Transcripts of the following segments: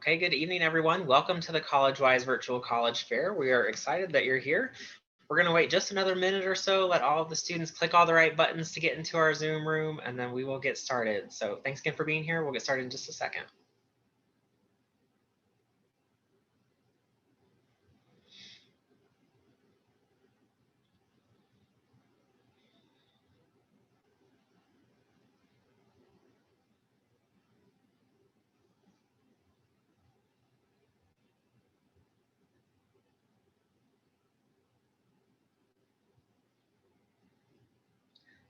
Okay, good evening, everyone. Welcome to the Collegewise Virtual College Fair. We are excited that you're here. We're going to wait just another minute or so, let all of the students click all the right buttons to get into our Zoom room, and then we will get started. So thanks again for being here. We'll get started in just a second.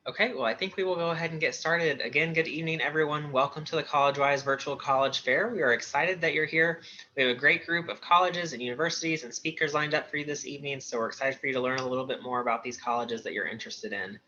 Okay, well, I think we will go ahead and get started. Again, good evening, everyone. Welcome to the Collegewise Virtual College Fair. We are excited that you're here. We have a great group of colleges and universities and speakers lined up for you this evening, so we're excited for you to learn a little bit more about these colleges that you're interested in.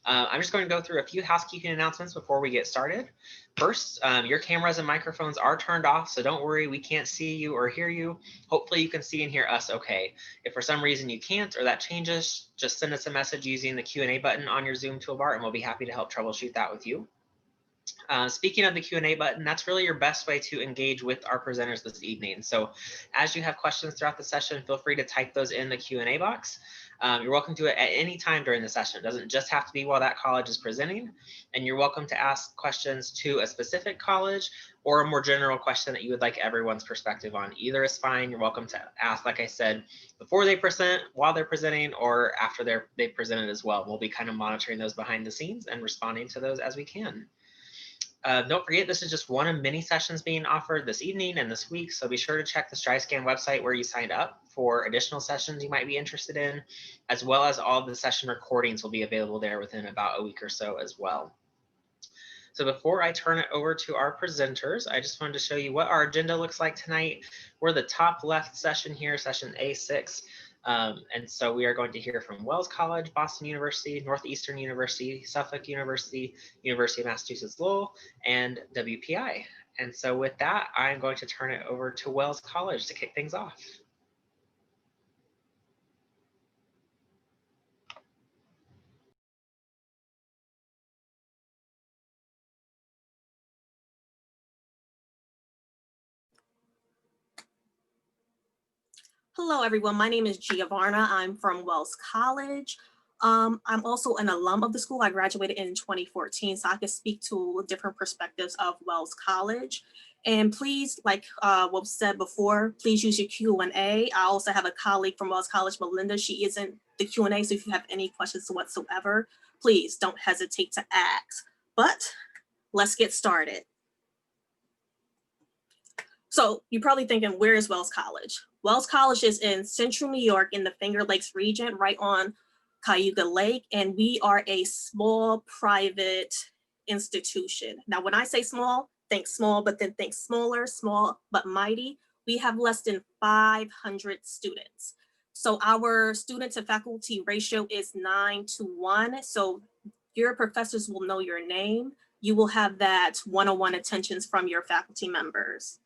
I'm just going to go through a few housekeeping announcements before we get started. First, your cameras and microphones are turned off, so don't worry, we can't see you or hear you. Hopefully you can see and hear us okay. If for some reason you can't or that changes, just send us a message using the Q&A button on your Zoom toolbar and we'll be happy to help troubleshoot that with you. Speaking of the Q&A button, that's really your best way to engage with our presenters this evening. So as you have questions throughout the session, feel free to type those in the Q&A box. You're welcome to it at any time during the session. It doesn't just have to be while that college is presenting. And you're welcome to ask questions to a specific college or a more general question that you would like everyone's perspective on. Either is fine. You're welcome to ask, like I said, before they present, while they're presenting, or after they've presented as well. We'll be kind of monitoring those behind the scenes and responding to those as we can. Don't forget, this is just one of many sessions being offered this evening and this week, so be sure to check the StriScan website where you signed up for additional sessions you might be interested in, as well as all of the session recordings will be available there within about a week or so as well. So before I turn it over to our presenters, I just wanted to show you what our agenda looks like tonight. We're the top left session here, session A6. And so we are going to hear from Wells College, Boston University, Northeastern University, Suffolk University, University of Massachusetts Lowell, and WPI. And so with that, I'm going to turn it over to Wells College to kick things off. Hello, everyone. My name is Giovanna. I'm from Wells College. I'm also an alum of the school. I graduated in 2014, so I can speak to different perspectives of Wells College. And please, like what was said before, please use your Q&A. I also have a colleague from Wells College, Melinda. She is in the Q&A, so if you have any questions whatsoever, please don't hesitate to ask. But let's get started. So you're probably thinking, where is Wells College? Wells College is in central New York in the Finger Lakes region, right on Cayuga Lake, and we are a small private institution. Now, when I say small, think small, but then think smaller, small but mighty. We have less than 500 students. So our student to faculty ratio is 9:1. So your professors will know your name. You will have that one-on-one attentions from your faculty members.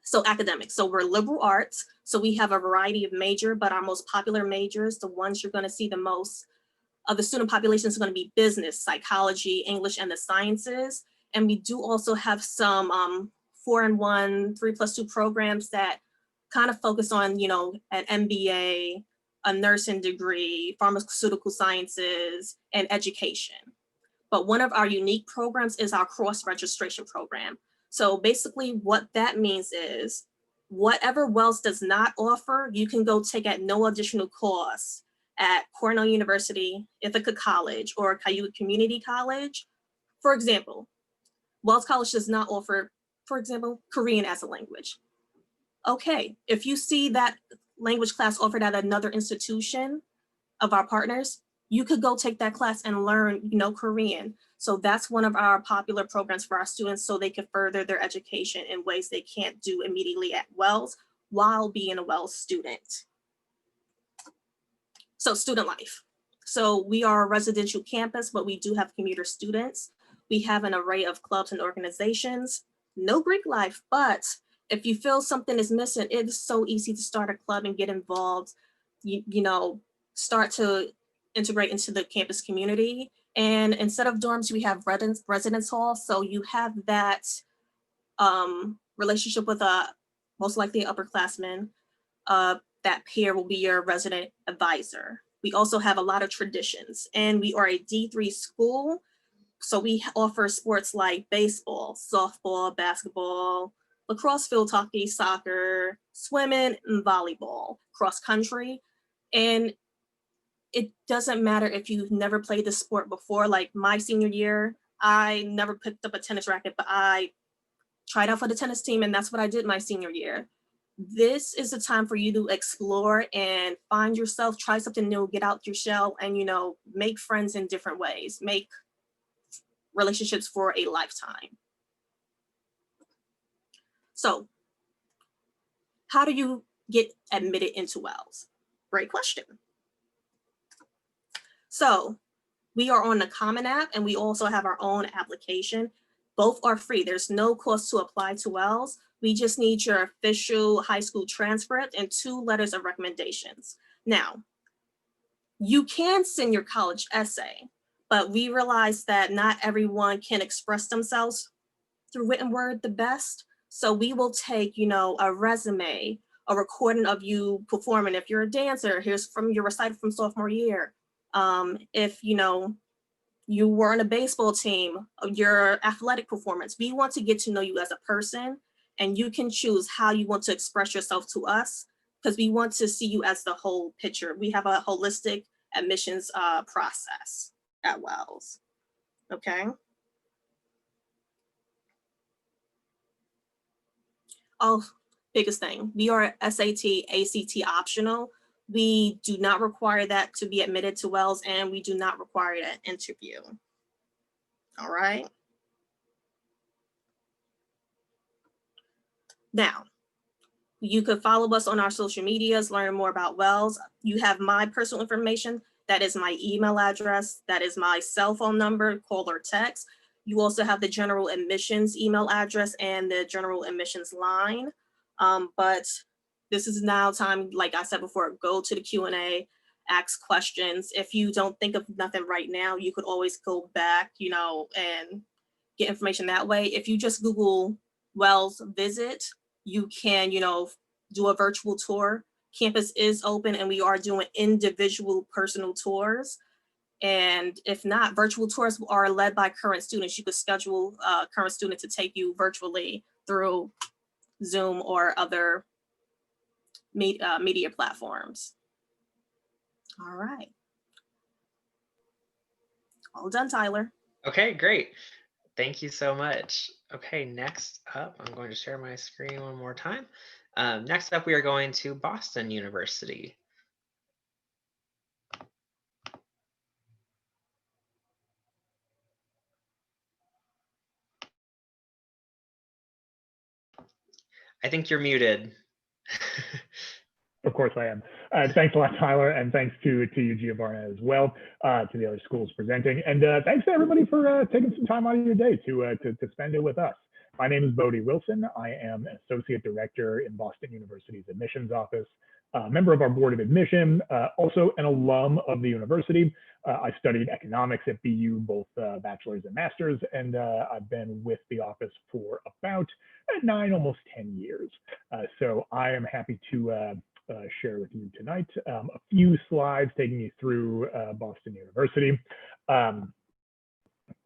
So academics, so we're liberal arts. So we have a variety of major, but our most popular majors, the ones you're gonna see the most of the student population is gonna be business, psychology, English, and the sciences. And we do also have some 4-in-1, 3+2 programs that kind of focus on, you know, an MBA, a nursing degree, pharmaceutical sciences, and education. But one of our unique programs is our cross-registration program. So basically what that means is whatever Wells does not offer, you can go take at no additional cost at Cornell University, Ithaca College, or Cayuga Community College. For example, Wells College does not offer, for example, Korean as a language. Okay, if you see that language class offered at another institution of our partners, you could go take that class and learn, you know, Korean. So that's one of our popular programs for our students so they can further their education in ways they can't do immediately at Wells while being a Wells student. So student life. So we are a residential campus, but we do have commuter students. We have an array of clubs and organizations. No Greek life, but if you feel something is missing, it is so easy to start a club and get involved, you know, start to integrate into the campus community. And instead of dorms, we have residence halls. So you have that relationship with a most likely upperclassman, that peer will be your resident advisor. We also have a lot of traditions, and we are a D3 school, so we offer sports like baseball, softball, basketball, lacrosse, field hockey, soccer, swimming, and volleyball, cross country. And it doesn't matter if you've never played the sport before. Like my senior year, I never picked up a tennis racket, but I tried out for the tennis team, and that's what I did my senior year. This is the time for you to explore and find yourself, try something new, get out your shell, and make friends in different ways, make relationships for a lifetime. So how do you get admitted into Wells? Great question. So we are on the Common App, and we also have our own application. Both are free. There's no cost to apply to Wells. We just need your official high school transcript and 2 letters of recommendations. Now, you can send your college essay, but we realize that not everyone can express themselves through written word the best. So we will take, a resume, a recording of you performing. If you're a dancer, here's from your recital from sophomore year. If, you were on a baseball team, your athletic performance, we want to get to know you as a person, and you can choose how you want to express yourself to us, because we want to see you as the whole picture. We have a holistic admissions process at Wells, okay? Oh, biggest thing, we are SAT, ACT optional. We do not require that to be admitted to Wells, and we do not require an interview. All right. Now, you could follow us on our social medias, learn more about Wells. You have my personal information. That is my email address. That is my cell phone number, call or text. You also have the general admissions email address and the general admissions line. But this is now time, like I said before, go to the Q&A, ask questions. If you don't think of nothing right now, you could always go back, and get information that way. If you just Google Wells Visit, you can, do a virtual tour. Campus is open, and we are doing individual personal tours. And if not, virtual tours are led by current students. You could schedule a current student to take you virtually through Zoom or other media platforms. All right. All done, Tyler. Okay, great. Thank you so much. Okay, next up, I'm going to share my screen one more time. Next up, we are going to Boston University. I think you're muted. Of course I am. Thanks a lot, Tyler, and thanks to you, Giovanna, as well, to the other schools presenting. And thanks to everybody for taking some time out of your day to spend it with us. My name is Bodie Wilson. I am Associate Director in Boston University's admissions office, member of our Board of Admission, also an alum of the university. I studied economics at BU, both bachelor's and master's, and I've been with the office for about 9, almost 10 years. So I am happy to share with you tonight a few slides taking you through Boston University.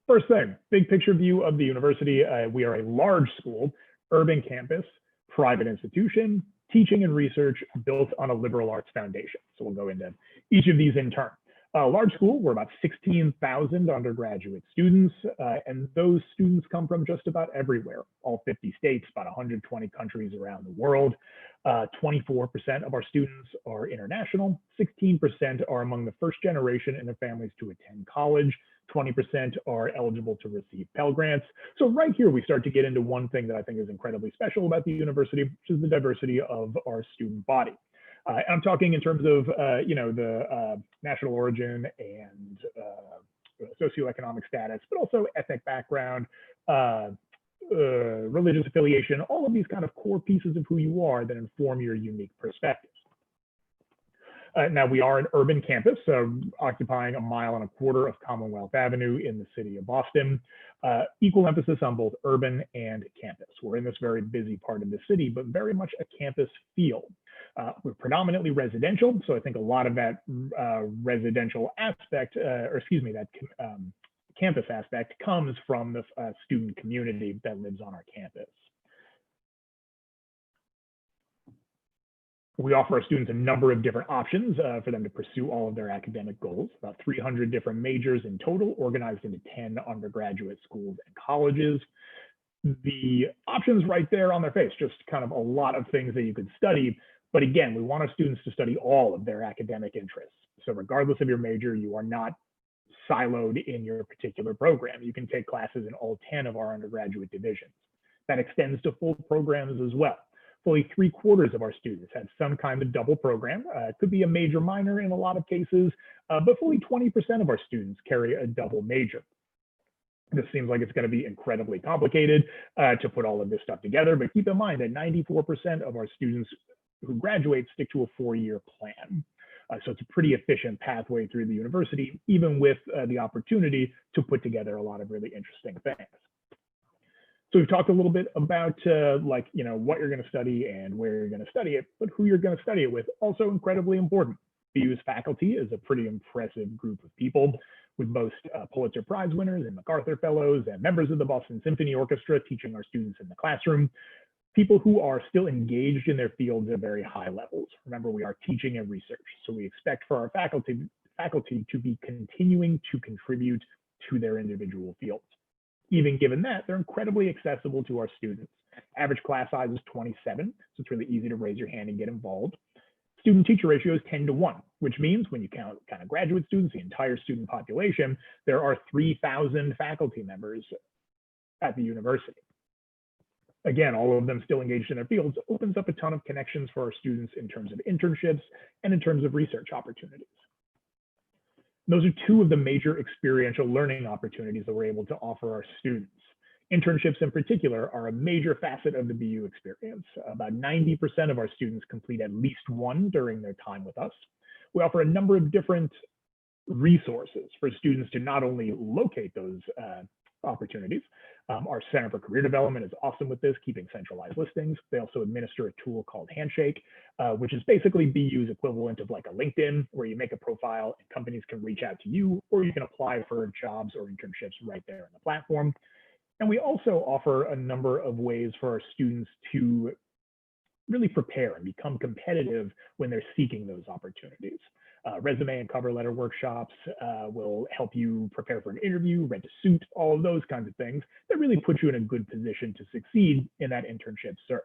First thing, big picture view of the university. We are a large school, urban campus, private institution, teaching and research built on a liberal arts foundation. So we'll go into each of these in turn. Large school, we're about 16,000 undergraduate students, and those students come from just about everywhere, all 50 states, about 120 countries around the world. 24% of our students are international, 16% are among the first generation in their families to attend college, 20% are eligible to receive Pell Grants. So right here, we start to get into one thing that I think is incredibly special about the university, which is the diversity of our student body. And I'm talking in terms of, the national origin and socioeconomic status, but also ethnic background, religious affiliation, all of these kind of core pieces of who you are that inform your unique perspectives. Now, we are an urban campus, occupying 1.25 miles of Commonwealth Avenue in the city of Boston. Equal emphasis on both urban and campus. We're in this very busy part of the city, but very much a campus feel. We're predominantly residential, so I think a lot of that residential aspect, campus aspect comes from the student community that lives on our campus. We offer our students a number of different options for them to pursue all of their academic goals, about 300 different majors in total, organized into 10 undergraduate schools and colleges. The options right there on their face, just kind of a lot of things that you could study. But again, we want our students to study all of their academic interests. So regardless of your major, you are not siloed in your particular program. You can take classes in all 10 of our undergraduate divisions. That extends to full programs as well. Fully 3/4 of our students have some kind of double program. It could be a major minor in a lot of cases, but fully 20% of our students carry a double major. This seems like it's going to be incredibly complicated to put all of this stuff together, but keep in mind that 94% of our students who graduate stick to a 4-year plan. So it's a pretty efficient pathway through the university, even with the opportunity to put together a lot of really interesting things. So we've talked a little bit about what you're going to study and where you're going to study it, but who you're going to study it with, also incredibly important. BU's faculty is a pretty impressive group of people, with most Pulitzer Prize winners and MacArthur Fellows and members of the Boston Symphony Orchestra teaching our students in the classroom. People who are still engaged in their fields at very high levels. Remember, we are teaching and research, so we expect for our faculty to be continuing to contribute to their individual fields. Even given that, they're incredibly accessible to our students. Average class size is 27, so it's really easy to raise your hand and get involved. Student-teacher ratio is 10:1, which means when you count kind of graduate students, the entire student population, there are 3,000 faculty members at the university. Again, all of them still engaged in their fields opens up a ton of connections for our students in terms of internships and in terms of research opportunities. Those are two of the major experiential learning opportunities that we're able to offer our students. Internships in particular are a major facet of the BU experience. About 90% of our students complete at least one during their time with us. We offer a number of different resources for students to not only locate those opportunities. Our Center for Career Development is awesome with this, keeping centralized listings. They also administer a tool called Handshake, which is basically BU's equivalent of like a LinkedIn, where you make a profile and companies can reach out to you, or you can apply for jobs or internships right there on the platform. And we also offer a number of ways for our students to really prepare and become competitive when they're seeking those opportunities. Resume and cover letter workshops will help you prepare for an interview, rent a suit, all of those kinds of things that really put you in a good position to succeed in that internship search.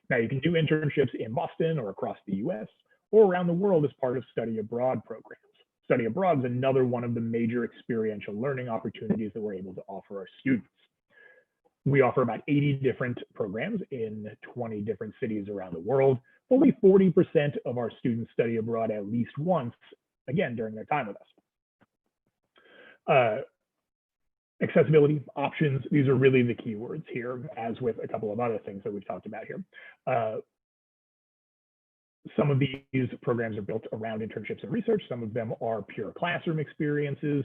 Now, you can do internships in Boston or across the US or around the world as part of study abroad programs. Study abroad is another one of the major experiential learning opportunities that we're able to offer our students. We offer about 80 different programs in 20 different cities around the world. Only 40% of our students study abroad at least once, again, during their time with us. Accessibility, options, these are really the key words here, as with a couple of other things that we've talked about here. Some of these programs are built around internships and research. Some of them are pure classroom experiences.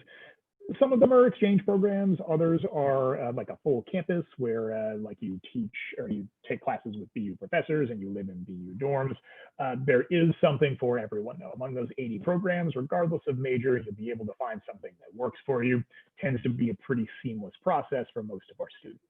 Some of them are exchange programs. Others are like a full campus where like you teach or you take classes with BU professors and you live in BU dorms. There is something for everyone though. Among those 80 programs, regardless of major, you'll be able to find something that works for you. Tends to be a pretty seamless process for most of our students.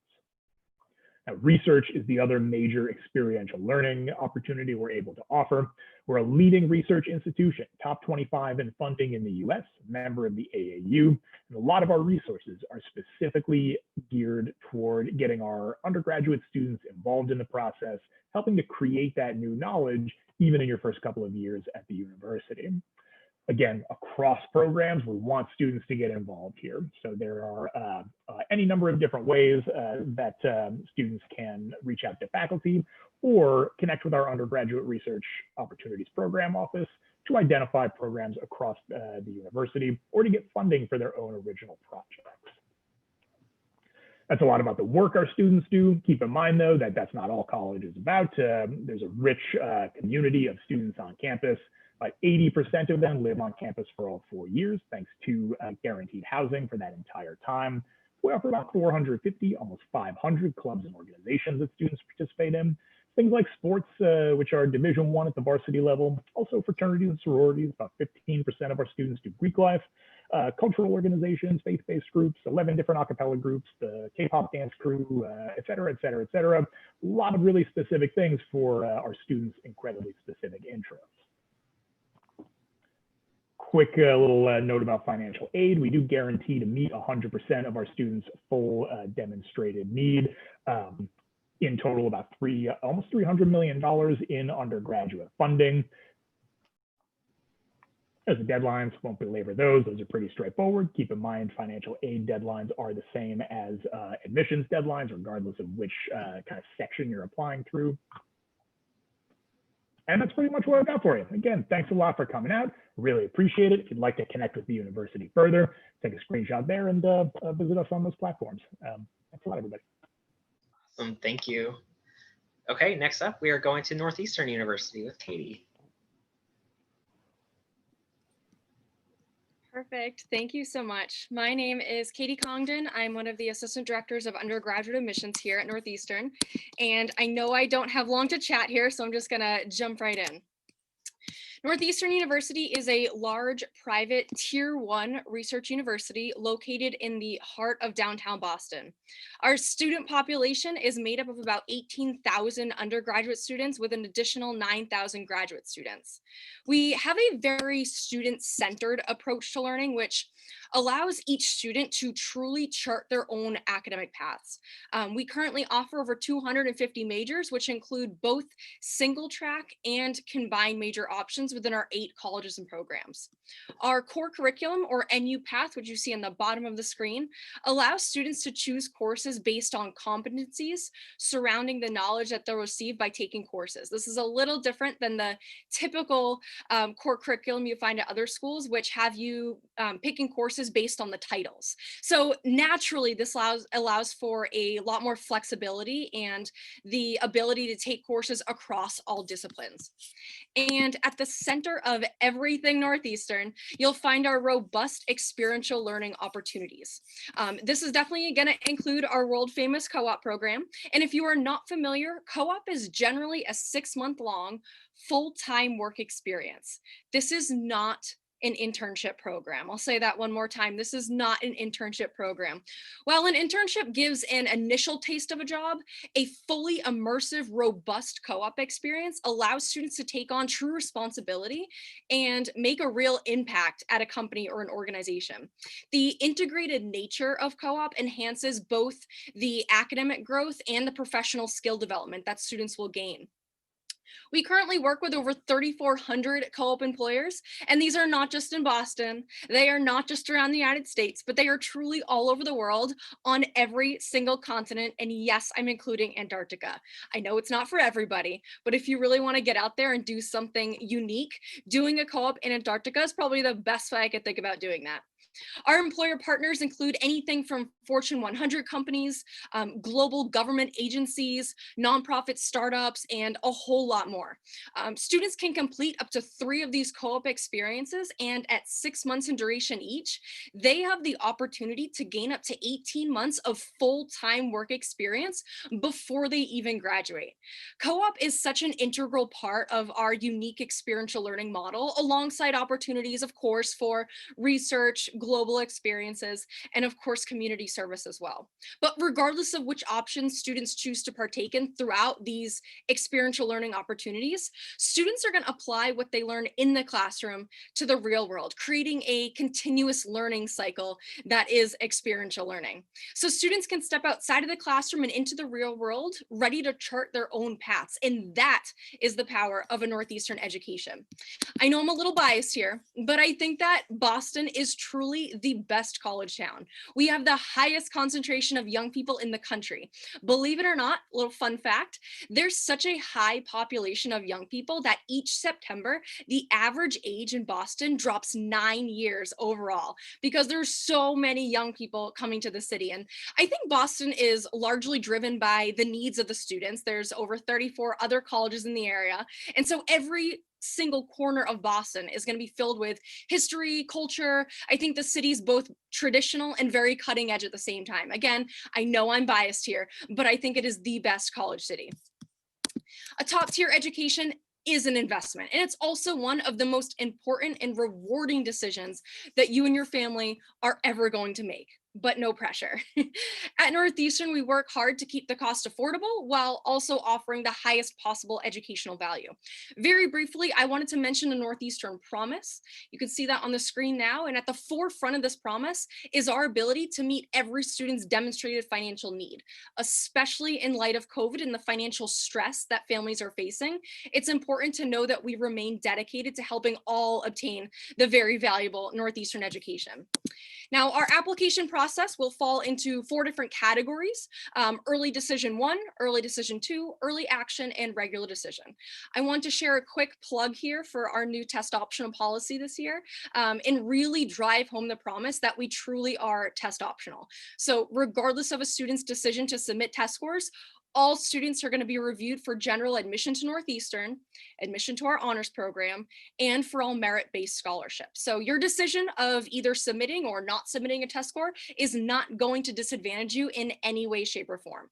Now, research is the other major experiential learning opportunity we're able to offer. We're a leading research institution, top 25 in funding in the US, member of the AAU, and a lot of our resources are specifically geared toward getting our undergraduate students involved in the process, helping to create that new knowledge even in your first couple of years at the university. Again, across programs, we want students to get involved here. So there are any number of different ways that students can reach out to faculty or connect with our undergraduate research opportunities program office to identify programs across the university or to get funding for their own original projects. That's a lot about the work our students do. Keep in mind, though, that that's not all college is about. There's a rich community of students on campus. About 80% of them live on campus for all 4 years, thanks to guaranteed housing for that entire time. We offer about 450, almost 500 clubs and organizations that students participate in. Things like sports, which are Division I at the varsity level. Also fraternities and sororities, about 15% of our students do Greek life. Cultural organizations, faith-based groups, 11 different a cappella groups, the K-pop dance crew, et cetera, et cetera, et cetera. A lot of really specific things for our students' incredibly specific interests. Quick little note about financial aid. We do guarantee to meet 100% of our students' full demonstrated need. In total, about almost $300 million in undergraduate funding. As the deadlines, won't belabor those. Those are pretty straightforward. Keep in mind, financial aid deadlines are the same as admissions deadlines, regardless of which kind of section you're applying through. And that's pretty much what I've got for you. Again, thanks a lot for coming out. Really appreciate it. If you'd like to connect with the university further, take a screenshot there and visit us on those platforms. Thanks a lot, everybody. Awesome, thank you. Okay, next up, we are going to Northeastern University with Katie. Perfect. Thank you so much. My name is Katie Congdon. I'm one of the assistant directors of undergraduate admissions here at Northeastern. And I know I don't have long to chat here, so I'm just gonna jump right in. Northeastern University is a large private tier 1 research university located in the heart of downtown Boston. Our student population is made up of about 18,000 undergraduate students with an additional 9,000 graduate students. We have a very student-centered approach to learning, which allows each student to truly chart their own academic paths. We currently offer over 250 majors, which include both single track and combined major options within our 8 colleges and programs. Our core curriculum, or NU path, which you see on the bottom of the screen, allows students to choose courses based on competencies surrounding the knowledge that they'll receive by taking courses. This is a little different than the typical core curriculum you find at other schools, which have you picking courses based on the titles. So naturally, this allows for a lot more flexibility and the ability to take courses across all disciplines. And at the center of everything Northeastern, you'll find our robust experiential learning opportunities. This is definitely going to include our world famous co-op program. And if you are not familiar, co-op is generally a 6-month long full-time work experience. This is not an internship program. I'll say that one more time. This is not an internship program. While an internship gives an initial taste of a job, a fully immersive, robust co-op experience allows students to take on true responsibility and make a real impact at a company or an organization. The integrated nature of co-op enhances both the academic growth and the professional skill development that students will gain. We currently work with over 3,400 co-op employers, and these are not just in Boston. They are not just around the United States, but they are truly all over the world on every single continent. And yes, I'm including Antarctica. I know it's not for everybody, but if you really want to get out there and do something unique, doing a co-op in Antarctica is probably the best way I could think about doing that. Our employer partners include anything from Fortune 100 companies, global government agencies, nonprofit startups, and a whole lot more. Students can complete up to 3 of these co-op experiences, and at 6 months in duration each, they have the opportunity to gain up to 18 months of full-time work experience before they even graduate. Co-op is such an integral part of our unique experiential learning model, alongside opportunities, of course, for research, global experiences, and of course, community service as well. But regardless of which options students choose to partake in throughout these experiential learning opportunities, students are going to apply what they learn in the classroom to the real world, creating a continuous learning cycle that is experiential learning. So students can step outside of the classroom and into the real world, ready to chart their own paths. And that is the power of a Northeastern education. I know I'm a little biased here, but I think that Boston is truly truly the best college town. We have the highest concentration of young people in the country. Believe it or not, little fun fact, there's such a high population of young people that each September, the average age in Boston drops 9 years overall because there's so many young people coming to the city. And I think Boston is largely driven by the needs of the students. There's over 34 other colleges in the area. And so every single corner of Boston is going to be filled with history, culture. I think the city's both traditional and very cutting edge at the same time. Again, I know I'm biased here, but I think it is the best college city. A top tier education is an investment, and it's also one of the most important and rewarding decisions that you and your family are ever going to make. But no pressure. At Northeastern, we work hard to keep the cost affordable while also offering the highest possible educational value. Very briefly, I wanted to mention the Northeastern Promise. You can see that on the screen now, and at the forefront of this promise is our ability to meet every student's demonstrated financial need, especially in light of COVID and the financial stress that families are facing. It's important to know that we remain dedicated to helping all obtain the very valuable Northeastern education. Now, our application process will fall into 4 different categories: early decision 1, early decision 2, early action, and regular decision. I want to share a quick plug here for our new test optional policy this year, and really drive home the promise that we truly are test optional. So regardless of a student's decision to submit test scores, all students are going to be reviewed for general admission to Northeastern, admission to our honors program, and for all merit-based scholarships. So your decision of either submitting or not submitting a test score is not going to disadvantage you in any way, shape, or form.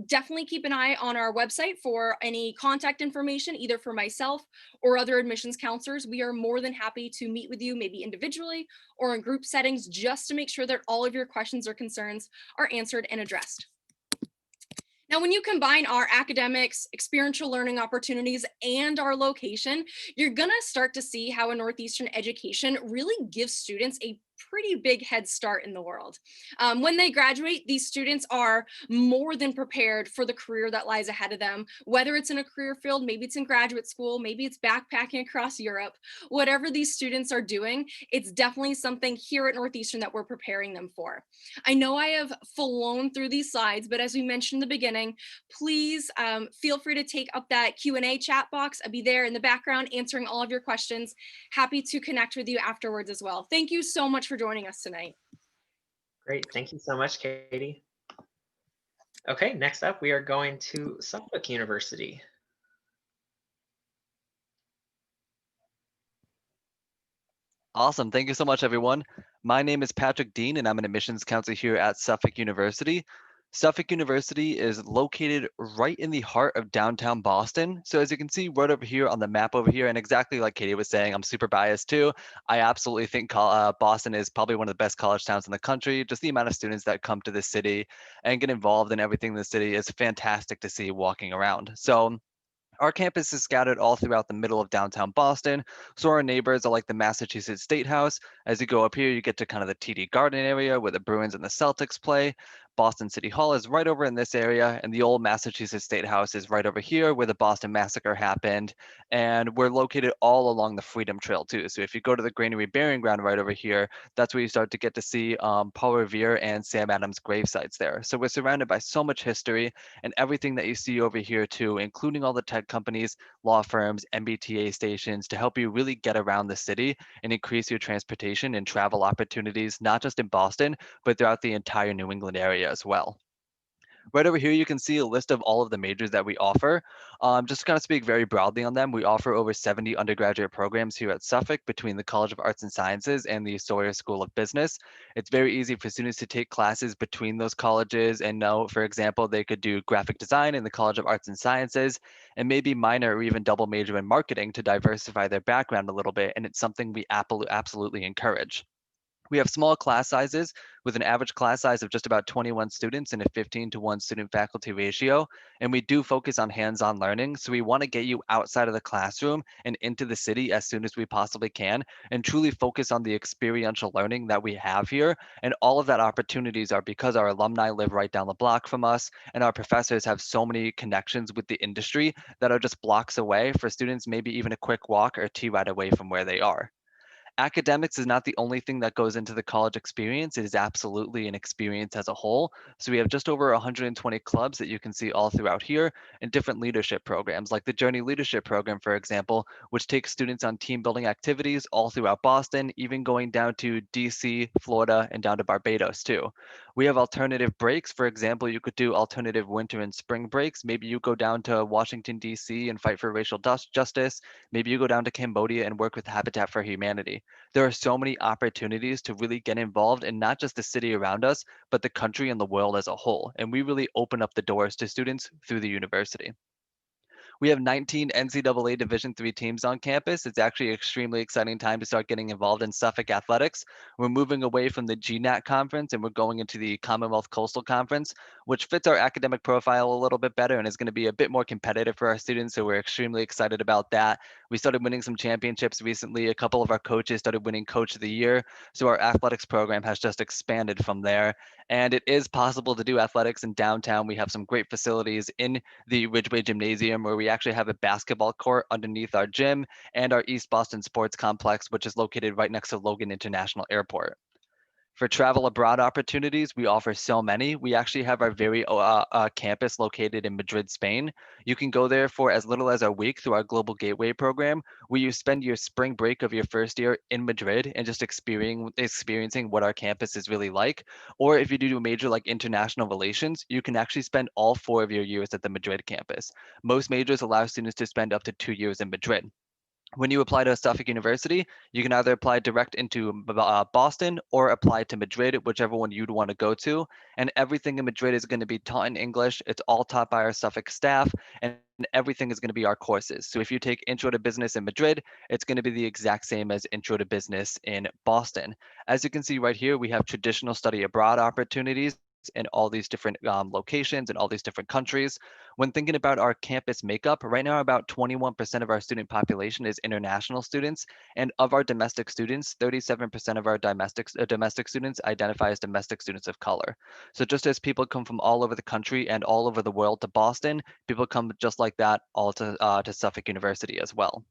Definitely keep an eye on our website for any contact information, either for myself or other admissions counselors. We are more than happy to meet with you, maybe individually or in group settings, just to make sure that all of your questions or concerns are answered and addressed. Now, when you combine our academics, experiential learning opportunities, and our location, you're gonna start to see how a Northeastern education really gives students a pretty big head start in the world. When they graduate, these students are more than prepared for the career that lies ahead of them, whether it's in a career field, maybe it's in graduate school, maybe it's backpacking across Europe. Whatever these students are doing, it's definitely something here at Northeastern that we're preparing them for. I know I have flown through these slides, but as we mentioned in the beginning, please feel free to take up that Q&A chat box. I'll be there in the background answering all of your questions. Happy to connect with you afterwards as well. Thank you so much for joining us tonight. Great, thank you so much, Katie. Okay, next up, we are going to Suffolk University. Awesome. Thank you so much, everyone. My name is Patrick Dean, and I'm an admissions counselor here at Suffolk University. Suffolk University is located right in the heart of downtown Boston. So as you can see right over here on the map over here, and exactly like Katie was saying, I'm super biased too. I absolutely think Boston is probably one of the best college towns in the country. Just the amount of students that come to this city and get involved in everything in the city is fantastic to see walking around. So our campus is scattered all throughout the middle of downtown Boston. So our neighbors are like the Massachusetts State House. As you go up here, you get to kind of the TD Garden area where the Bruins and the Celtics play. Boston City Hall is right over in this area, and the old Massachusetts State House is right over here where the Boston Massacre happened. And we're located all along the Freedom Trail too. So if you go to the Granary Burying Ground right over here, that's where you start to get to see Paul Revere and Sam Adams grave sites there. So we're surrounded by so much history, and everything that you see over here too, including all the tech companies, law firms, MBTA stations, to help you really get around the city and increase your transportation and travel opportunities, not just in Boston, but throughout the entire New England area as well. Right over here, you can see a list of all of the majors that we offer. Just to kind of speak very broadly on them, we offer over 70 undergraduate programs here at Suffolk between the College of Arts and Sciences and the Sawyer School of Business. It's very easy for students to take classes between those colleges and know, for example, they could do graphic design in the College of Arts and Sciences and maybe minor or even double major in marketing to diversify their background a little bit. And it's something we absolutely encourage. We have small class sizes with an average class size of just about 21 students and a 15-to-1 student faculty ratio. And we do focus on hands-on learning. So we want to get you outside of the classroom and into the city as soon as we possibly can and truly focus on the experiential learning that we have here. And all of that opportunities are because our alumni live right down the block from us and our professors have so many connections with the industry that are just blocks away for students, maybe even a quick walk or T ride away from where they are. Academics is not the only thing that goes into the college experience. It is absolutely an experience as a whole. So we have just over 120 clubs that you can see all throughout here, and different leadership programs like the Journey Leadership Program, for example, which takes students on team building activities all throughout Boston, even going down to DC, Florida, and down to Barbados too. We have alternative breaks. For example, you could do alternative winter and spring breaks. Maybe you go down to Washington, DC and fight for racial justice. Maybe you go down to Cambodia and work with Habitat for Humanity. There are so many opportunities to really get involved in not just the city around us, but the country and the world as a whole. And we really open up the doors to students through the university. We have 19 NCAA Division III teams on campus. It's actually an extremely exciting time to start getting involved in Suffolk athletics. We're moving away from the GNAT conference and we're going into the Commonwealth Coastal Conference, which fits our academic profile a little bit better and is going to be a bit more competitive for our students. So we're extremely excited about that. We started winning some championships recently. A couple of our coaches started winning Coach of the Year. So our athletics program has just expanded from there. And it is possible to do athletics in downtown. We have some great facilities in the Ridgeway Gymnasium, where we actually have a basketball court underneath our gym, and our East Boston Sports Complex, which is located right next to Logan International Airport. For travel abroad opportunities, we offer so many. We actually have our very campus located in Madrid, Spain. You can go there for as little as a week through our Global Gateway program, where you spend your spring break of your first year in Madrid and just experiencing what our campus is really like. Or if you do major like international relations, you can actually spend all 4 of your years at the Madrid campus. Most majors allow students to spend up to 2 years in Madrid. When you apply to Suffolk University, you can either apply direct into Boston or apply to Madrid, whichever one you'd want to go to. And everything in Madrid is going to be taught in English. It's all taught by our Suffolk staff, and everything is going to be our courses. So if you take Intro to Business in Madrid, it's going to be the exact same as Intro to Business in Boston. As you can see right here, we have traditional study abroad opportunities in all these different locations and all these different countries. When thinking about our campus makeup, right now about 21% of our student population is international students, and of our domestic students, 37% of our domestic students identify as domestic students of color. So just as people come from all over the country and all over the world to Boston, people come just like that all to Suffolk University as well.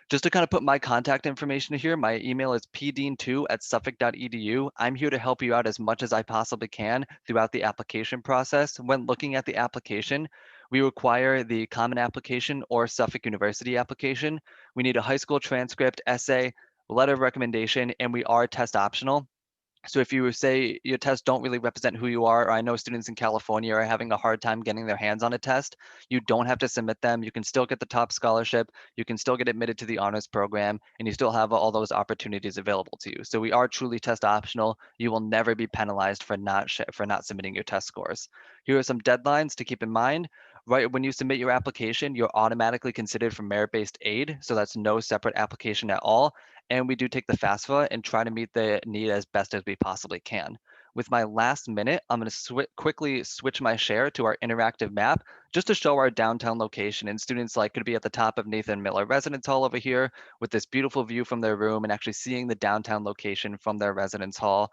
Just to kind of put my contact information here, my email is pdean2@suffolk.edu. I'm here to help you out as much as I possibly can throughout the application process. When looking at the application, we require the Common Application or Suffolk University application. We need a high school transcript, essay, letter of recommendation, and we are test optional. So if you say your tests don't really represent who you are, or I know students in California are having a hard time getting their hands on a test, you don't have to submit them. You can still get the top scholarship. You can still get admitted to the honors program, and you still have all those opportunities available to you. So we are truly test optional. You will never be penalized for not submitting your test scores. Here are some deadlines to keep in mind. Right when you submit your application, you're automatically considered for merit-based aid. So that's no separate application at all. And we do take the FAFSA and try to meet the need as best as we possibly can. With my last minute, I'm going to quickly switch my share to our interactive map just to show our downtown location. And students could be at the top of Nathan Miller Residence Hall over here with this beautiful view from their room and actually seeing the downtown location from their residence hall.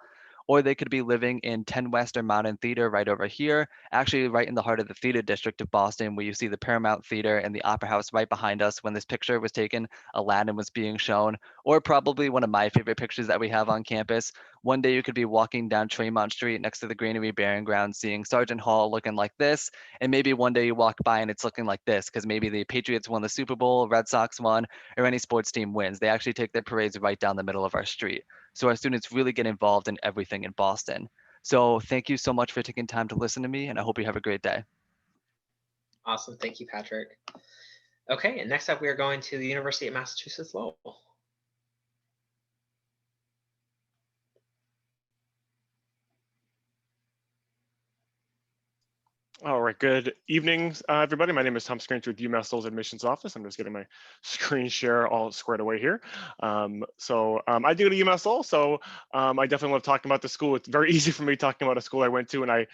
Or they could be living in 10 West or Modern Theater right over here, actually right in the heart of the theater district of Boston, where you see the Paramount Theater and the Opera House right behind us. When this picture was taken, Aladdin was being shown. Or probably one of my favorite pictures that we have on campus. One day you could be walking down Tremont Street next to the Granary Bearing Ground, seeing Sergeant Hall looking like this. And maybe one day you walk by and it's looking like this, because maybe the Patriots won the Super Bowl, Red Sox won, or any sports team wins. They actually take their parades right down the middle of our street. So our students really get involved in everything in Boston. So thank you so much for taking time to listen to me, and I hope you have a great day. Awesome. Thank you, Patrick. Okay, and next up, we are going to the University of Massachusetts Lowell. All right, good evening, everybody. My name is Tom Scrange with UMass Lowell's admissions office. I'm just getting my screen share all squared away here. I do go to UMass Lowell, so I definitely love talking about the school. It's very easy for me talking about a school I went to, and I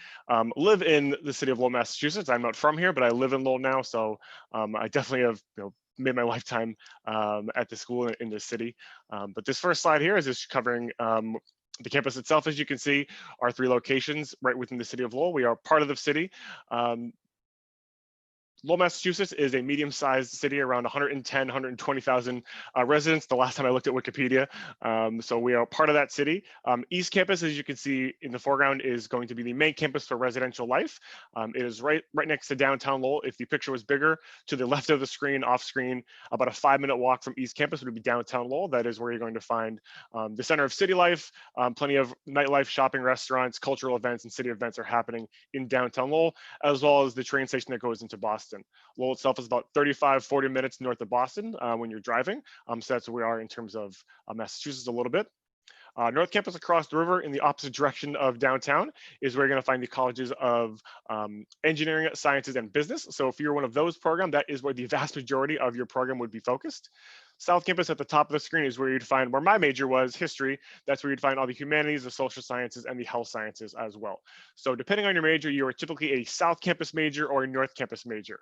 live in the city of Lowell, Massachusetts. I'm not from here, but I live in Lowell now, so I definitely have made my lifetime at the school in this city. But this first slide here is just covering the campus itself. As you can see, our 3 locations right within the city of Lowell. We are part of the city. Lowell, Massachusetts is a medium-sized city, around 110, 120,000 residents, the last time I looked at Wikipedia. So we are part of that city. East Campus, as you can see in the foreground, is going to be the main campus for residential life. It is right next to downtown Lowell. If the picture was bigger, to the left of the screen, off screen, about a 5-minute walk from East Campus would be downtown Lowell. That is where you're going to find the center of city life. Plenty of nightlife, shopping, restaurants, cultural events, and city events are happening in downtown Lowell, as well as the train station that goes into Boston. Lowell itself is about 35-40 minutes north of Boston when you're driving. So that's where we are in terms of Massachusetts a little bit. North Campus across the river in the opposite direction of downtown is where you're going to find the colleges of engineering, sciences, and business. So if you're one of those programs, that is where the vast majority of your program would be focused. South Campus at the top of the screen is where you'd find where my major was, history. That's where you'd find all the humanities, the social sciences, and the health sciences as well. So depending on your major, you are typically a South Campus major or a North Campus major.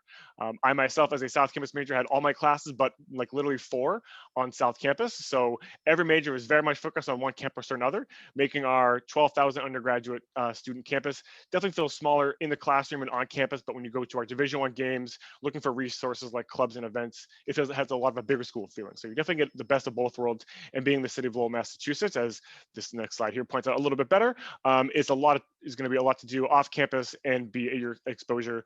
I myself, as a South Campus major, had all my classes, but like literally 4 on South Campus. So every major was very much focused on one campus or another, making our 12,000 undergraduate student campus definitely feel smaller in the classroom and on campus. But when you go to our Division I games, looking for resources like clubs and events, it has a lot of a bigger school feel. So you definitely get the best of both worlds. And being the city of Lowell, Massachusetts, as this next slide here points out a little bit better, is going to be a lot to do off campus and be your exposure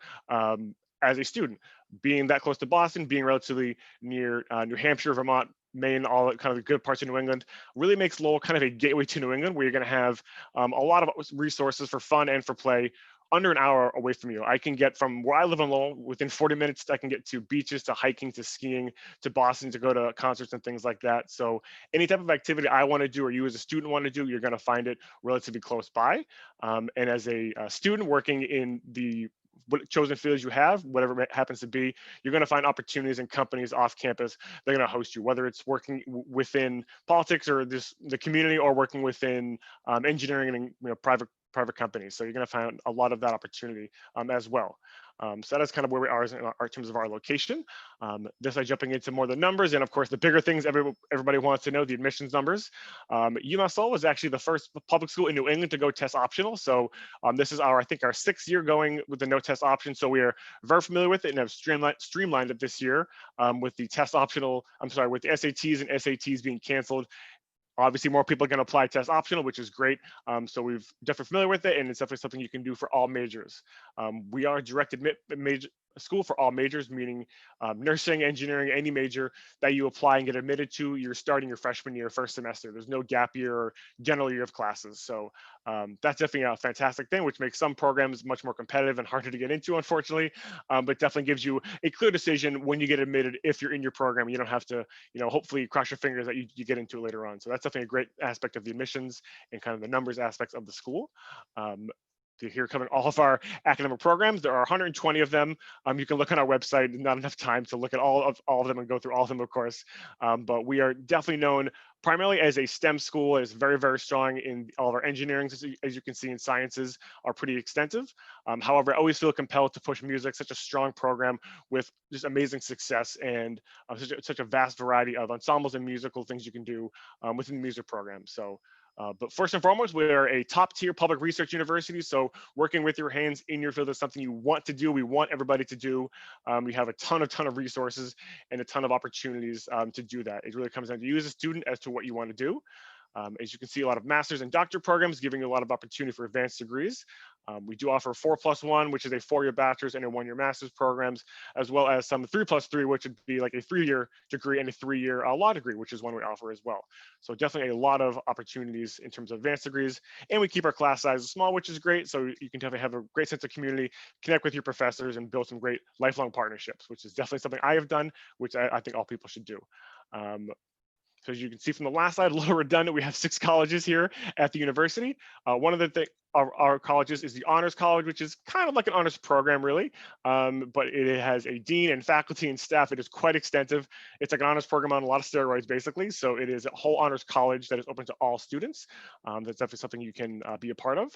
as a student. Being that close to Boston, being relatively near New Hampshire, Vermont, Maine, all kind of the good parts of New England, really makes Lowell kind of a gateway to New England, where you're going to have a lot of resources for fun and for play under an hour away from you. I can get from where I live in Lowell, within 40 minutes, I can get to beaches, to hiking, to skiing, to Boston, to go to concerts and things like that. So any type of activity I want to do, or you as a student want to do, you're going to find it relatively close by. And as a student working in the chosen fields you have, whatever it happens to be, you're going to find opportunities and companies off campus. They're going to host you, whether it's working within politics or the community, or working within engineering and private companies. So you're going to find a lot of that opportunity as well. So that's kind of where we are in terms of our location. This is jumping into more of the numbers, and of course the bigger things everybody wants to know, the admissions numbers. UMass Lowell was actually the first public school in New England to go test optional. So this is I think our 6th year going with the no test option. So we are very familiar with it and have streamlined it this year with the with the SATs and SATs being canceled. Obviously, more people are going to apply test optional, which is great. So we've definitely familiar with it, and it's definitely something you can do for all majors. We are a direct admit major school for all majors, meaning nursing, engineering, any major that you apply and get admitted to, you're starting your freshman year, first semester. There's no gap year or general year of classes. So that's definitely a fantastic thing, which makes some programs much more competitive and harder to get into, unfortunately, but definitely gives you a clear decision when you get admitted. If you're in your program, you don't have to, hopefully cross your fingers that you get into it later on. So that's definitely a great aspect of the admissions and kind of the numbers aspects of the school. Here coming all of our academic programs. There are 120 of them. You can look on our website. Not enough time to look at all of them and go through all of them, of course. But we are definitely known primarily as a STEM school. It is very, very strong in all of our engineering, as you can see, in sciences are pretty extensive. However, I always feel compelled to push music, such a strong program with just amazing success and such a vast variety of ensembles and musical things you can do within the music program. So. But first and foremost, we are a top tier public research university. So working with your hands in your field is something you want to do. We want everybody to do. We have a ton of resources and a ton of opportunities to do that. It really comes down to you as a student as to what you want to do. As you can see, a lot of master's and doctorate programs giving you a lot of opportunity for advanced degrees. We do offer 4+1, which is a 4-year bachelor's and a 1-year master's programs, as well as some 3+3, which would be like a 3-year degree and a 3-year law degree, which is one we offer as well. So definitely a lot of opportunities in terms of advanced degrees, and we keep our class sizes small, which is great. So you can definitely have a great sense of community, connect with your professors, and build some great lifelong partnerships, which is definitely something I have done, which I think all people should do. So as you can see from the last slide, a little redundant, we have 6 colleges here at the university. One of our colleges is the Honors College, which is kind of like an honors program, really, but it has a dean and faculty and staff. It is quite extensive. It's like an honors program on a lot of steroids, basically. So it is a whole honors college that is open to all students. That's definitely something you can be a part of.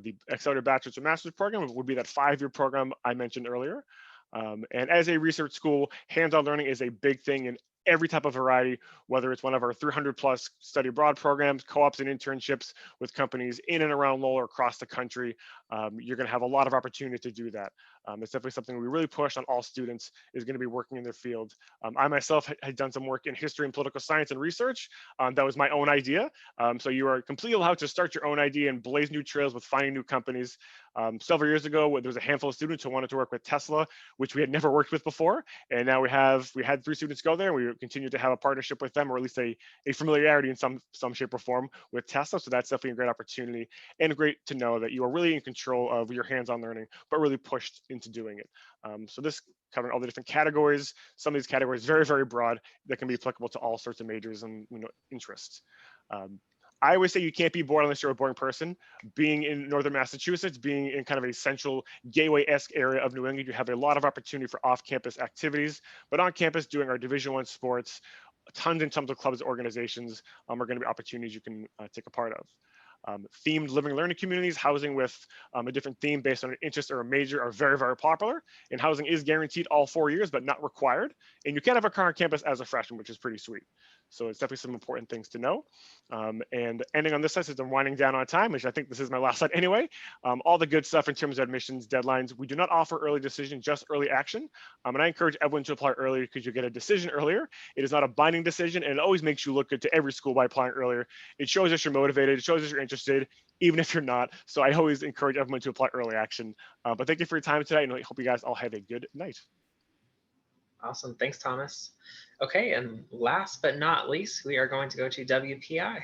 The accelerated bachelor's or master's program would be that 5-year program I mentioned earlier. And as a research school, hands-on learning is a big thing in every type of variety, whether it's one of our 300+ study abroad programs, co-ops and internships with companies in and around Lowell or across the country. You're going to have a lot of opportunity to do that. It's definitely something we really push on all students, is going to be working in their field. I myself had done some work in history and political science and research. That was my own idea. So you are completely allowed to start your own idea and blaze new trails with finding new companies. Several years ago, there was a handful of students who wanted to work with Tesla, which we had never worked with before. And now we had 3 students go there. We continue to have a partnership with them, or at least a familiarity in some shape or form with Tesla. So that's definitely a great opportunity, and great to know that you are really in control of your hands-on learning, but really pushed into doing it. So this covering all the different categories. Some of these categories very, very broad that can be applicable to all sorts of majors and interests. I always say you can't be bored unless you're a boring person. Being in northern Massachusetts, being in kind of a central gateway-esque area of New England, you have a lot of opportunity for off-campus activities, but on campus doing our Division I sports, tons and tons of clubs, organizations are going to be opportunities you can take a part of. Themed living and learning communities, housing with a different theme based on an interest or a major are very, very popular. And housing is guaranteed all 4 years, but not required. And you can have a car on campus as a freshman, which is pretty sweet. So it's definitely some important things to know. And ending on this side, since I'm winding down on time, which I think this is my last slide anyway, all the good stuff in terms of admissions deadlines. We do not offer early decision, just early action. And I encourage everyone to apply earlier because you get a decision earlier. It is not a binding decision, and it always makes you look good to every school by applying earlier. It shows us you're motivated, it shows us you're interested, even if you're not. So I always encourage everyone to apply early action. But thank you for your time today, and I hope you guys all have a good night. Awesome. Thanks, Thomas. Okay, and last but not least, we are going to go to WPI.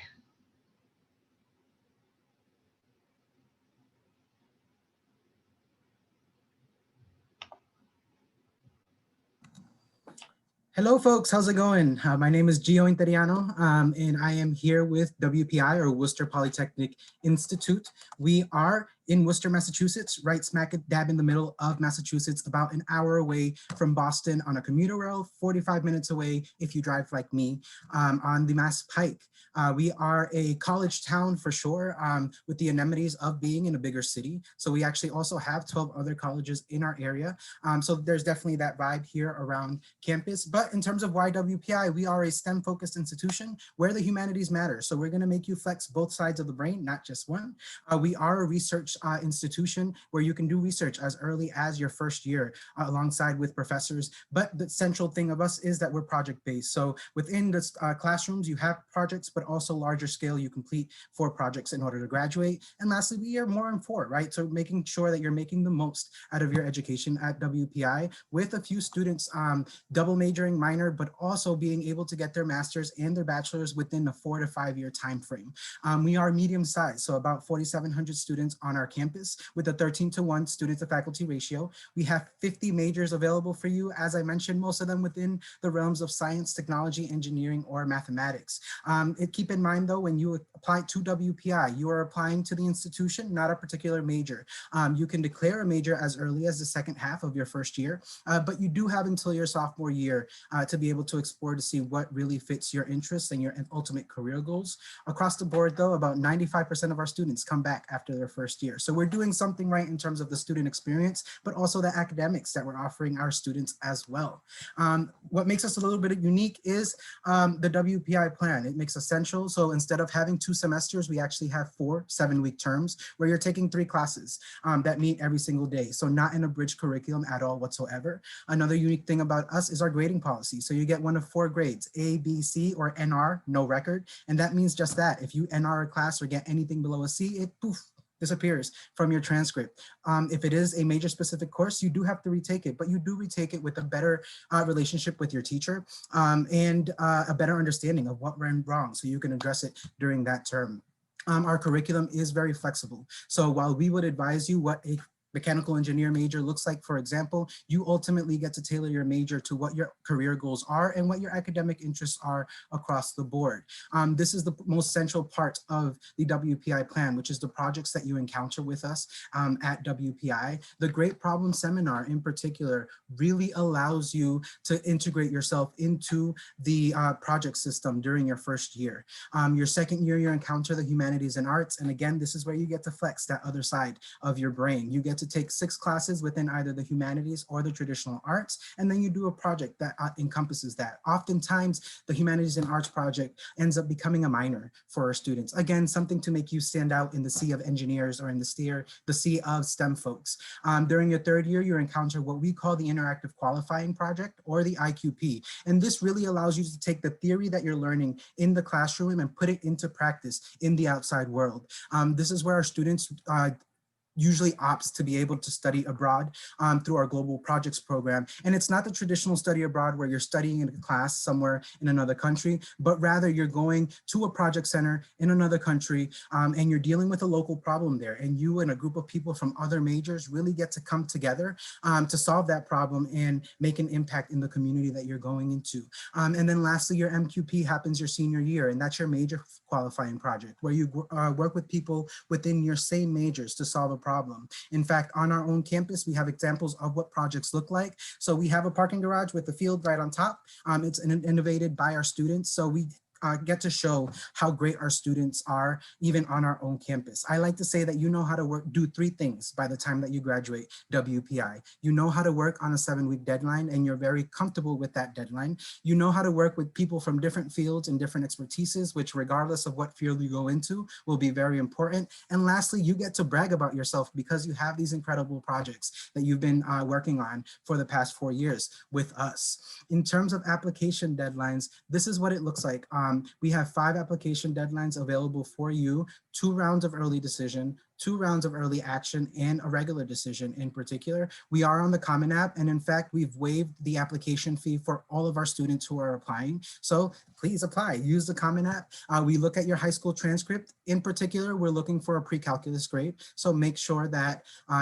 Hello, folks. How's it going? My name is Gio Interiano, and I am here with WPI, or Worcester Polytechnic Institute. We are in Worcester, Massachusetts, right smack dab in the middle of Massachusetts, about an hour away from Boston on a commuter rail, 45 minutes away if you drive like me on the Mass Pike. We are a college town for sure, with the amenities of being in a bigger city. So we actually also have 12 other colleges in our area. So there's definitely that vibe here around campus. But in terms of why WPI, we are a STEM-focused institution where the humanities matter. So we're going to make you flex both sides of the brain, not just one. We are a research institution where you can do research as early as your first year alongside with professors. But the central thing of us is that we're project-based. So within the classrooms, you have projects, but also larger scale, you complete 4 projects in order to graduate. And lastly, we are more in 4, right? So making sure that you're making the most out of your education at WPI, with a few students double majoring minor, but also being able to get their master's and their bachelor's within a 4 to 5 year time frame. We are medium sized, so about 4,700 students on our campus with a 13:1 student to faculty ratio. We have 50 majors available for you. As I mentioned, most of them within the realms of science, technology, engineering, or mathematics. Keep in mind though, when you apply to WPI, you are applying to the institution, not a particular major. You can declare a major as early as the second half of your first year, but you do have until your sophomore year to be able to explore to see what really fits your interests and your ultimate career goals. Across the board though, about 95% of our students come back after their first year. So we're doing something right in terms of the student experience, but also the academics that we're offering our students as well. What makes us a little bit unique is the WPI plan. It makes essential. So instead of having 2 semesters, we actually have 4 7-week terms where you're taking 3 classes that meet every single day. So not an abridged curriculum at all whatsoever. Another unique thing about us is our grading policy. So you get one of 4 grades, A, B, C, or NR, no record. And that means just that. If you NR a class or get anything below a C, it poof, disappears from your transcript. If it is a major specific course, you do have to retake it, but you do retake it with a better relationship with your teacher and a better understanding of what went wrong, so you can address it during that term. Our curriculum is very flexible. So while we would advise you what a mechanical engineer major looks like, for example, you ultimately get to tailor your major to what your career goals are and what your academic interests are across the board. This is the most central part of the WPI plan, which is the projects that you encounter with us at WPI. The Great Problem Seminar in particular really allows you to integrate yourself into the project system during your first year. Your second year, you encounter the humanities and arts. And again, this is where you get to flex that other side of your brain. You get to to take 6 classes within either the humanities or the traditional arts, and then you do a project that encompasses that. Oftentimes, the humanities and arts project ends up becoming a minor for our students. Again, something to make you stand out in the sea of engineers or in the sea of STEM folks. During your 3rd year, you encounter what we call the interactive qualifying project, or the IQP. And this really allows you to take the theory that you're learning in the classroom and put it into practice in the outside world. This is where our students usually opts to be able to study abroad through our global projects program. And it's not the traditional study abroad where you're studying in a class somewhere in another country, but rather you're going to a project center in another country and you're dealing with a local problem there. And you and a group of people from other majors really get to come together to solve that problem and make an impact in the community that you're going into. And then lastly, your MQP happens your senior year, and that's your major qualifying project, where you work with people within your same majors to solve a problem. In fact, on our own campus, we have examples of what projects look like. So we have a parking garage with a field right on top. It's innovated by our students. So we get to show how great our students are even on our own campus. I like to say that you know how to do 3 things by the time that you graduate WPI. You know how to work on a 7-week deadline, and you're very comfortable with that deadline. You know how to work with people from different fields and different expertises, which regardless of what field you go into will be very important. And lastly, you get to brag about yourself because you have these incredible projects that you've been working on for the past 4 years with us. In terms of application deadlines, this is what it looks like. We have 5 application deadlines available for you, 2 rounds of early decision, 2 rounds of early action, and a regular decision in particular. We are on the Common App, and in fact, we've waived the application fee for all of our students who are applying. So please apply, use the Common App. We look at your high school transcript. In particular, we're looking for a pre-calculus grade. So make sure that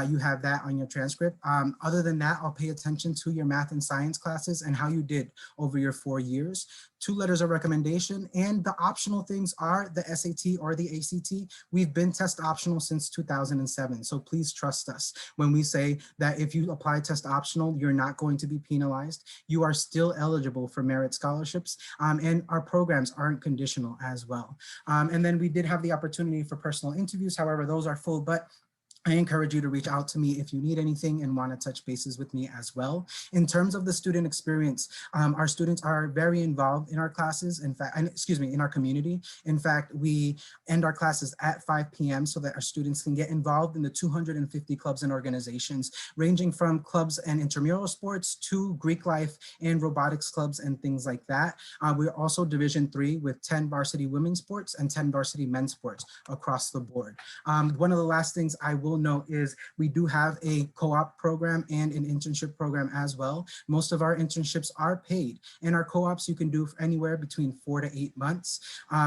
you have that on your transcript. Other than that, I'll pay attention to your math and science classes and how you did over your 4 years. 2 letters of recommendation, and the optional things are the SAT or the ACT. We've been test optional since 2007, so please trust us when we say that if you apply test optional, you're not going to be penalized. You are still eligible for merit scholarships, and our programs aren't conditional as well. And then we did have the opportunity for personal interviews. However, those are full, but I encourage you to reach out to me if you need anything and want to touch bases with me as well. In terms of the student experience, our students are very involved in our classes. In fact, in our community. In fact, we end our classes at 5 p.m. so that our students can get involved in the 250 clubs and organizations, ranging from clubs and intramural sports to Greek life and robotics clubs and things like that. We're also Division III with 10 varsity women's sports and 10 varsity men's sports across the board. One of the last things I will note is we do have a co-op program and an internship program as well. Most of our internships are paid, and our co-ops you can do anywhere between 4 to 8 months,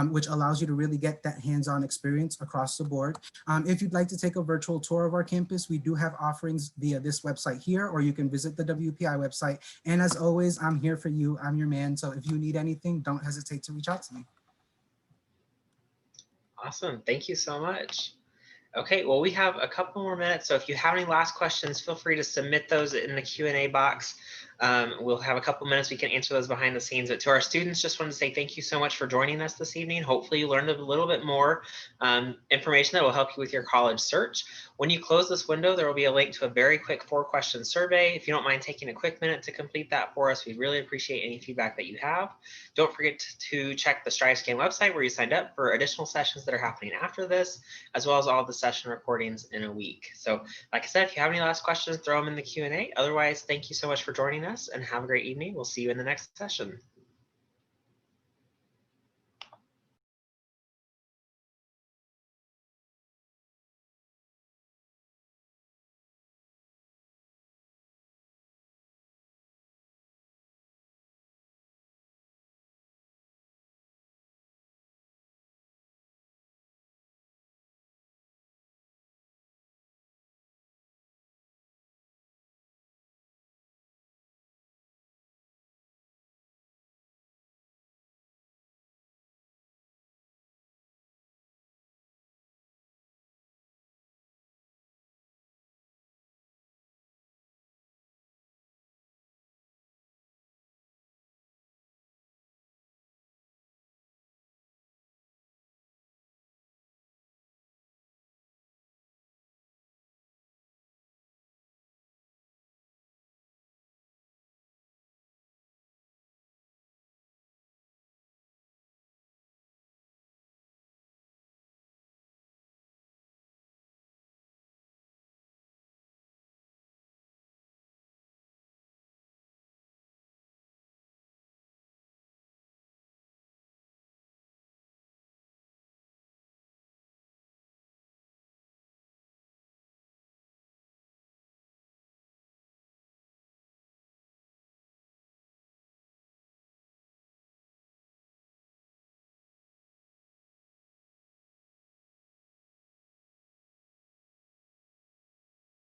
which allows you to really get that hands-on experience across the board. If you'd like to take a virtual tour of our campus, we do have offerings via this website here, or you can visit the WPI website. And as always, I'm here for you. I'm your man. So if you need anything, don't hesitate to reach out to me. Awesome. Thank you so much. Okay, well, we have a couple more minutes, so if you have any last questions, feel free to submit those in the Q&A box. We'll have a couple minutes, we can answer those behind the scenes. But to our students, just wanted to say thank you so much for joining us this evening. Hopefully you learned a little bit more information that will help you with your college search. When you close this window, there will be a link to a very quick 4-question survey. If you don't mind taking a quick minute to complete that for us, we'd really appreciate any feedback that you have. Don't forget to check the StriveScan website where you signed up for additional sessions that are happening after this, as well as all the session recordings in a week. So like I said, if you have any last questions, throw them in the Q&A. Otherwise, thank you so much for joining us and have a great evening. We'll see you in the next session.